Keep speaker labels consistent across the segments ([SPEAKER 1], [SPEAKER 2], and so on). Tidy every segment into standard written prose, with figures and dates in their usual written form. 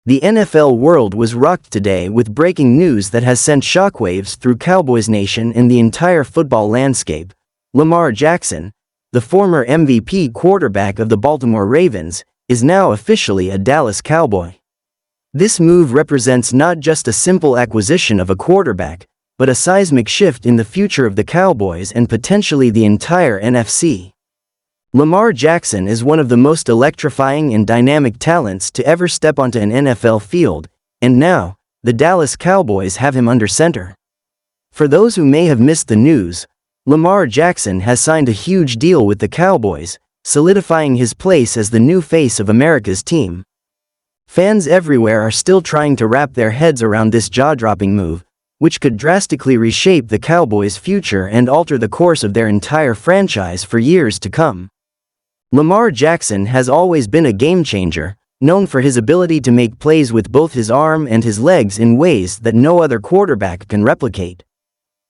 [SPEAKER 1] The NFL world was rocked today with breaking news that has sent shockwaves through Cowboys Nation and the entire football landscape. Lamar Jackson, the former MVP quarterback of the Baltimore Ravens, is now officially a Dallas Cowboy. This move represents not just a simple acquisition of a quarterback, but a seismic shift in the future of the Cowboys and potentially the entire NFC. Lamar Jackson is one of the most electrifying and dynamic talents to ever step onto an NFL field, and now, the Dallas Cowboys have him under center. For those who may have missed the news, Lamar Jackson has signed a huge deal with the Cowboys, solidifying his place as the new face of America's team. Fans everywhere are still trying to wrap their heads around this jaw-dropping move, which could drastically reshape the Cowboys' future and alter the course of their entire franchise for years to come. Lamar Jackson has always been a game-changer, known for his ability to make plays with both his arm and his legs in ways that no other quarterback can replicate.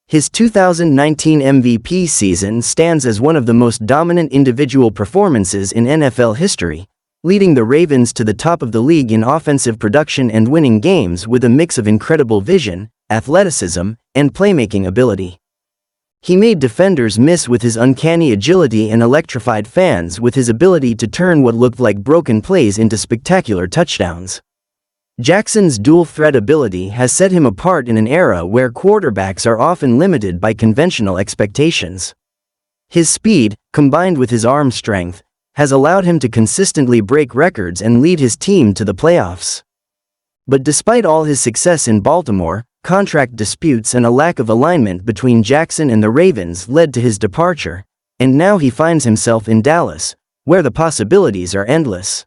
[SPEAKER 1] His 2019 MVP season stands as one of the most dominant individual performances in NFL history, leading the Ravens to the top of the league in offensive production and winning games with a mix of incredible vision, athleticism, and playmaking ability. He made defenders miss with his uncanny agility and electrified fans with his ability to turn what looked like broken plays into spectacular touchdowns. Jackson's dual-threat ability has set him apart in an era where quarterbacks are often limited by conventional expectations. His speed, combined with his arm strength, has allowed him to consistently break records and lead his team to the playoffs. But despite all his success in Baltimore, contract disputes and a lack of alignment between Jackson and the Ravens led to his departure, and now he finds himself in Dallas, where the possibilities are endless.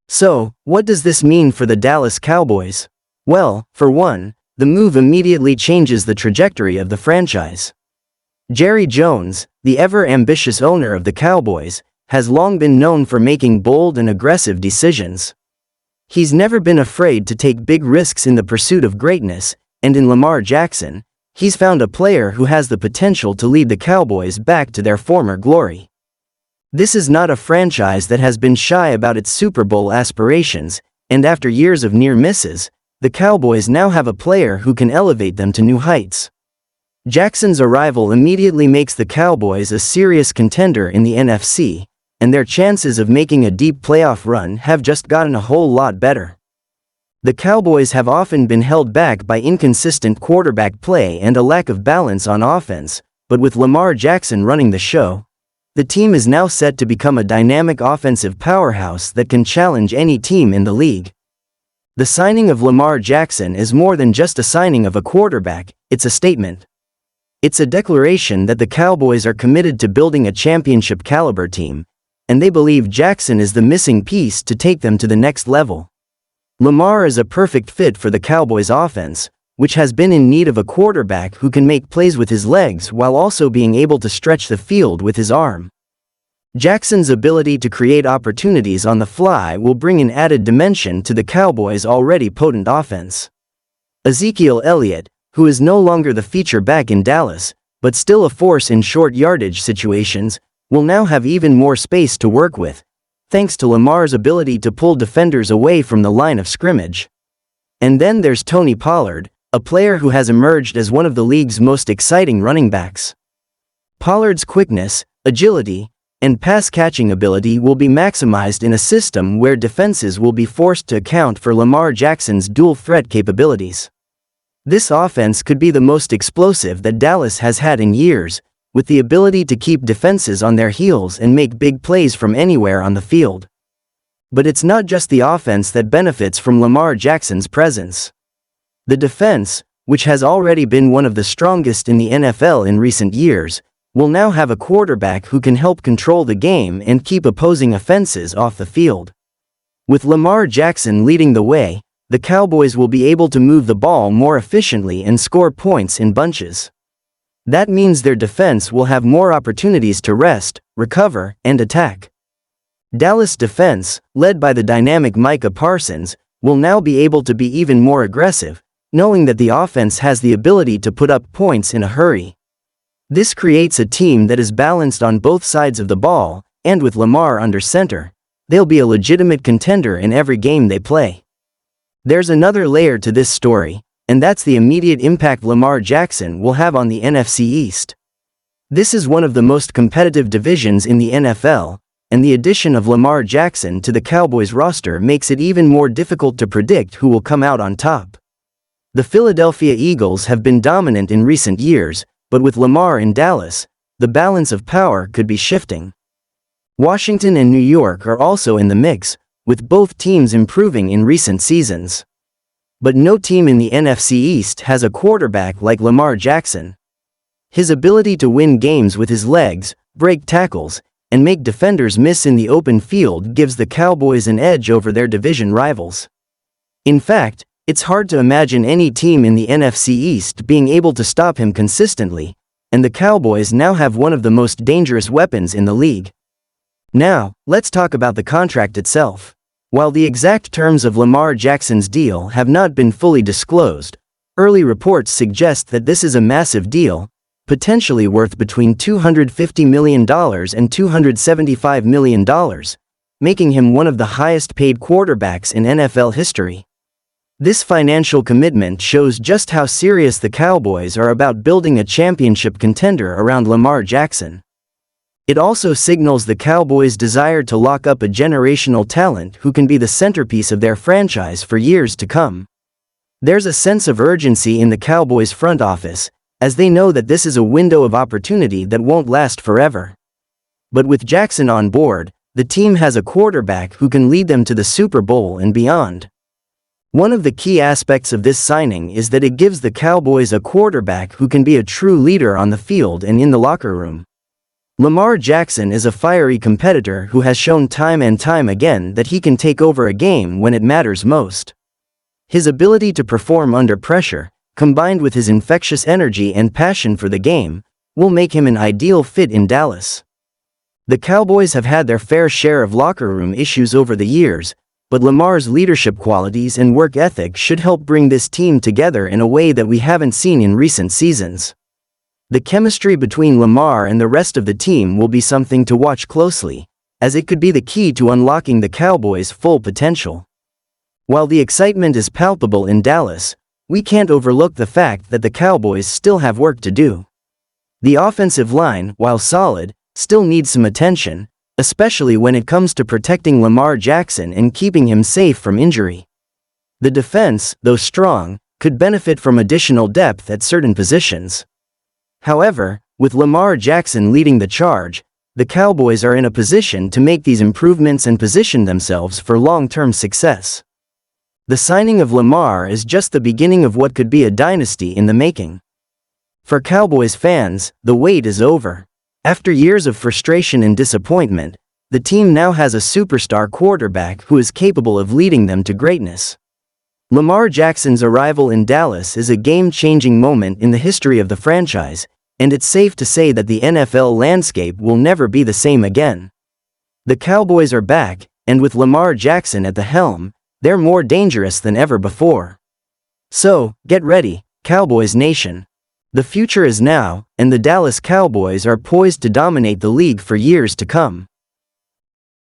[SPEAKER 1] So, what does this mean for the Dallas Cowboys? Well, for one, the move immediately changes the trajectory of the franchise. Jerry Jones, the ever-ambitious owner of the Cowboys, has long been known for making bold and aggressive decisions. He's never been afraid to take big risks in the pursuit of greatness, and in Lamar Jackson, he's found a player who has the potential to lead the Cowboys back to their former glory. This is not a franchise that has been shy about its Super Bowl aspirations, and after years of near misses, the Cowboys now have a player who can elevate them to new heights. Jackson's arrival immediately makes the Cowboys a serious contender in the NFC, and their chances of making a deep playoff run have just gotten a whole lot better. The Cowboys have often been held back by inconsistent quarterback play and a lack of balance on offense, but with Lamar Jackson running the show, the team is now set to become a dynamic offensive powerhouse that can challenge any team in the league. The signing of Lamar Jackson is more than just a signing of a quarterback, it's a statement. It's a declaration that the Cowboys are committed to building a championship-caliber team, and they believe Jackson is the missing piece to take them to the next level. Lamar is a perfect fit for the Cowboys' offense, which has been in need of a quarterback who can make plays with his legs while also being able to stretch the field with his arm. Jackson's ability to create opportunities on the fly will bring an added dimension to the Cowboys' already potent offense. Ezekiel Elliott, who is no longer the feature back in Dallas, but still a force in short yardage situations, will now have even more space to work with, thanks to Lamar's ability to pull defenders away from the line of scrimmage. And then there's Tony Pollard, a player who has emerged as one of the league's most exciting running backs. Pollard's quickness, agility, and pass-catching ability will be maximized in a system where defenses will be forced to account for Lamar Jackson's dual-threat capabilities. This offense could be the most explosive that Dallas has had in years, with the ability to keep defenses on their heels and make big plays from anywhere on the field. But it's not just the offense that benefits from Lamar Jackson's presence. The defense, which has already been one of the strongest in the NFL in recent years, will now have a quarterback who can help control the game and keep opposing offenses off the field. With Lamar Jackson leading the way, the Cowboys will be able to move the ball more efficiently and score points in bunches. That means their defense will have more opportunities to rest, recover, and attack. Dallas' defense, led by the dynamic Micah Parsons, will now be able to be even more aggressive, knowing that the offense has the ability to put up points in a hurry. This creates a team that is balanced on both sides of the ball, and with Lamar under center, they'll be a legitimate contender in every game they play. There's another layer to this story, and that's the immediate impact Lamar Jackson will have on the NFC East. This is one of the most competitive divisions in the NFL, and the addition of Lamar Jackson to the Cowboys roster makes it even more difficult to predict who will come out on top. The Philadelphia Eagles have been dominant in recent years, but with Lamar in Dallas, the balance of power could be shifting. Washington and New York are also in the mix, with both teams improving in recent seasons. But no team in the NFC East has a quarterback like Lamar Jackson. His ability to win games with his legs, break tackles, and make defenders miss in the open field gives the Cowboys an edge over their division rivals. In fact, it's hard to imagine any team in the NFC East being able to stop him consistently, and the Cowboys now have one of the most dangerous weapons in the league. Now, let's talk about the contract itself. While the exact terms of Lamar Jackson's deal have not been fully disclosed, early reports suggest that this is a massive deal, potentially worth between $250 million and $275 million, making him one of the highest-paid quarterbacks in NFL history. This financial commitment shows just how serious the Cowboys are about building a championship contender around Lamar Jackson. It also signals the Cowboys' desire to lock up a generational talent who can be the centerpiece of their franchise for years to come. There's a sense of urgency in the Cowboys' front office, as they know that this is a window of opportunity that won't last forever. But with Jackson on board, the team has a quarterback who can lead them to the Super Bowl and beyond. One of the key aspects of this signing is that it gives the Cowboys a quarterback who can be a true leader on the field and in the locker room. Lamar Jackson is a fiery competitor who has shown time and time again that he can take over a game when it matters most. His ability to perform under pressure, combined with his infectious energy and passion for the game, will make him an ideal fit in Dallas. The Cowboys have had their fair share of locker room issues over the years, but Lamar's leadership qualities and work ethic should help bring this team together in a way that we haven't seen in recent seasons. The chemistry between Lamar and the rest of the team will be something to watch closely, as it could be the key to unlocking the Cowboys' full potential. While the excitement is palpable in Dallas, we can't overlook the fact that the Cowboys still have work to do. The offensive line, while solid, still needs some attention, especially when it comes to protecting Lamar Jackson and keeping him safe from injury. The defense, though strong, could benefit from additional depth at certain positions. However, with Lamar Jackson leading the charge, the Cowboys are in a position to make these improvements and position themselves for long-term success. The signing of Lamar is just the beginning of what could be a dynasty in the making. For Cowboys fans, the wait is over. After years of frustration and disappointment, the team now has a superstar quarterback who is capable of leading them to greatness. Lamar Jackson's arrival in Dallas is a game-changing moment in the history of the franchise, and it's safe to say that the NFL landscape will never be the same again. The Cowboys are back, and with Lamar Jackson at the helm, they're more dangerous than ever before. So, get ready, Cowboys Nation. The future is now, and the Dallas Cowboys are poised to dominate the league for years to come.